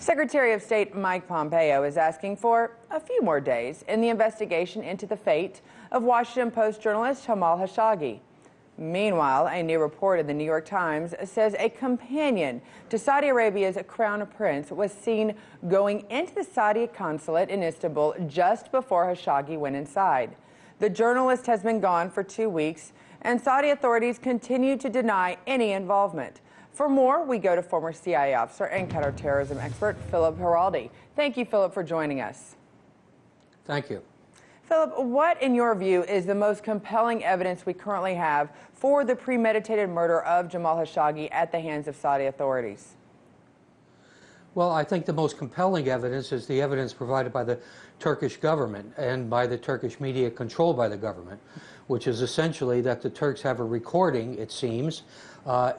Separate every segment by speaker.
Speaker 1: Secretary of State Mike Pompeo is asking for a few more days in the investigation into the fate of Washington Post journalist Jamal Khashoggi. Meanwhile, a new report in the New York Times says a companion to Saudi Arabia's crown prince was seen going into the Saudi consulate in Istanbul just before Khashoggi went inside. The journalist has been gone for 2 weeks, and Saudi authorities continue to deny any involvement. For more, we go to former CIA officer and counterterrorism expert Philip Giraldi. Thank you, Philip, for joining us.
Speaker 2: Thank you.
Speaker 1: Philip, what, in your view, is the most compelling evidence we currently have for the premeditated murder of Jamal Khashoggi at the hands of Saudi authorities?
Speaker 2: Well, I think the most compelling evidence is the evidence provided by the Turkish government and by the Turkish media controlled by the government, which is essentially that the Turks have a recording, it seems,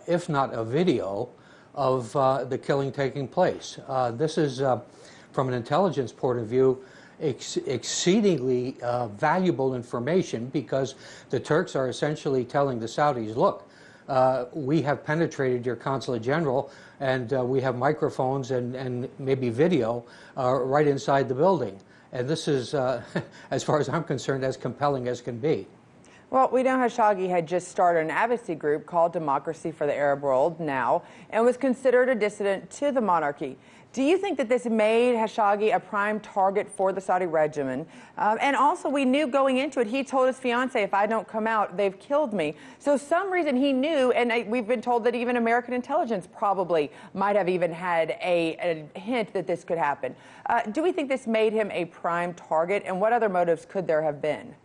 Speaker 2: if not a video, of the killing taking place. This is, from an intelligence point of view, exceedingly valuable information, because the Turks are essentially telling the Saudis, look, we have penetrated your consulate general, and we have microphones and maybe video right inside the building. And this is, as far as I'm concerned, as compelling as can be.
Speaker 1: Well, we know Khashoggi had just started an advocacy group called Democracy for the Arab World now, and was considered a dissident to the monarchy. Do you think that this made Khashoggi a prime target for the Saudi regime? And also, we knew going into it, he told his fiancée, if I don't come out, they've killed me. So some reason he knew, and we've been told that even American intelligence probably might have even had a hint that this could happen. Do we think this made him a prime target, and what other motives could there have been?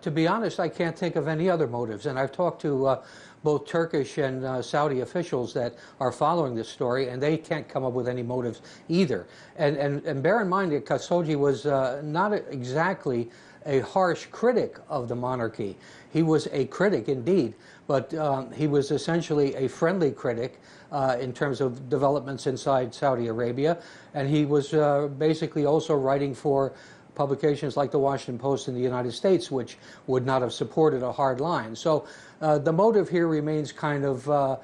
Speaker 2: To be honest, I can't think of any other motives, and I've talked to both Turkish and Saudi officials that are following this story, and they can't come up with any motives either. And bear in mind that Khashoggi was not exactly a harsh critic of the monarchy. He was a critic indeed, but he was essentially a friendly critic in terms of developments inside Saudi Arabia, and he was basically also writing for publications like the Washington Post in the United States, which would not have supported a hard line. So the motive here remains kind of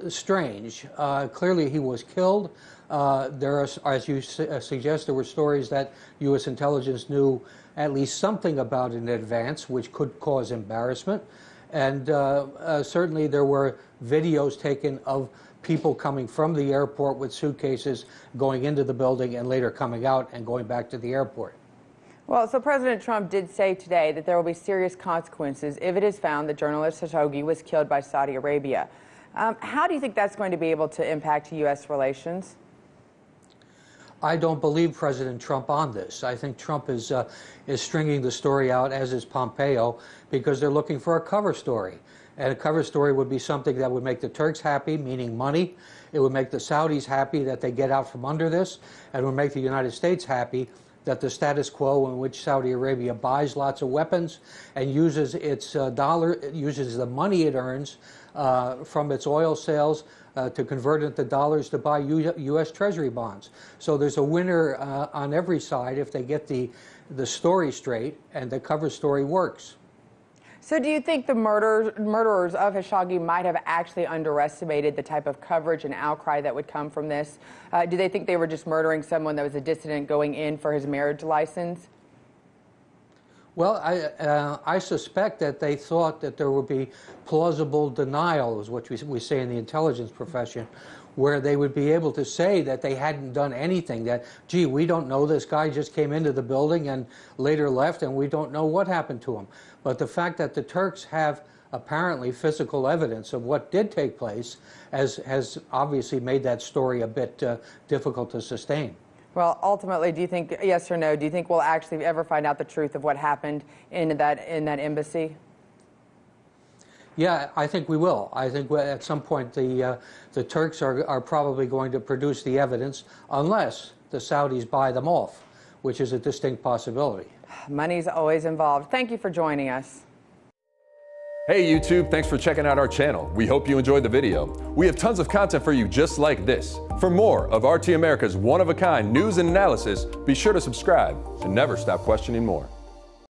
Speaker 2: strange. Clearly he was killed. There are, as you suggest, there were stories that U.S. intelligence knew at least something about in advance, which could cause embarrassment. And certainly there were videos taken of people coming from the airport with suitcases, going into the building, and later coming out and going back to the airport.
Speaker 1: Well, so President Trump did say today that there will be serious consequences if it is found that journalist Khashoggi was killed by Saudi Arabia. How do you think that's going to be able to impact U.S. relations?
Speaker 2: I don't believe President Trump on this. I think Trump is stringing the story out, as is Pompeo, because they're looking for a cover story. And a cover story would be something that would make the Turks happy, meaning money. It would make the Saudis happy that they get out from under this, and it would make the United States happy that the status quo in which Saudi Arabia buys lots of weapons and uses its uses the money it earns from its oil sales to convert it into dollars to buy U.S. Treasury bonds. So there's a winner on every side if they get the story straight and the cover story works.
Speaker 1: So do you think the murderers of Khashoggi might have actually underestimated the type of coverage and outcry that would come from this? Do they think they were just murdering someone that was a dissident going in for his marriage license?
Speaker 2: Well, I suspect that they thought that there would be plausible denial, is what we say in the intelligence profession, where they would be able to say that they hadn't done anything, that, gee, we don't know, this guy just came into the building and later left, and we don't know what happened to him. But the fact that the Turks have apparently physical evidence of what did take place has obviously made that story a bit difficult to sustain.
Speaker 1: Well, ultimately, do you think, yes or no, do you think we'll actually ever find out the truth of what happened in that embassy?
Speaker 2: Yeah, I think we will. I think at some point the Turks are probably going to produce the evidence, unless the Saudis buy them off, which is a distinct possibility.
Speaker 1: Money's always involved. Thank you for joining us.
Speaker 3: Hey YouTube, thanks for checking out our channel. We hope you enjoyed the video. We have tons of content for you just like this. For more of RT America's one-of-a-kind news and analysis, be sure to subscribe and never stop questioning more.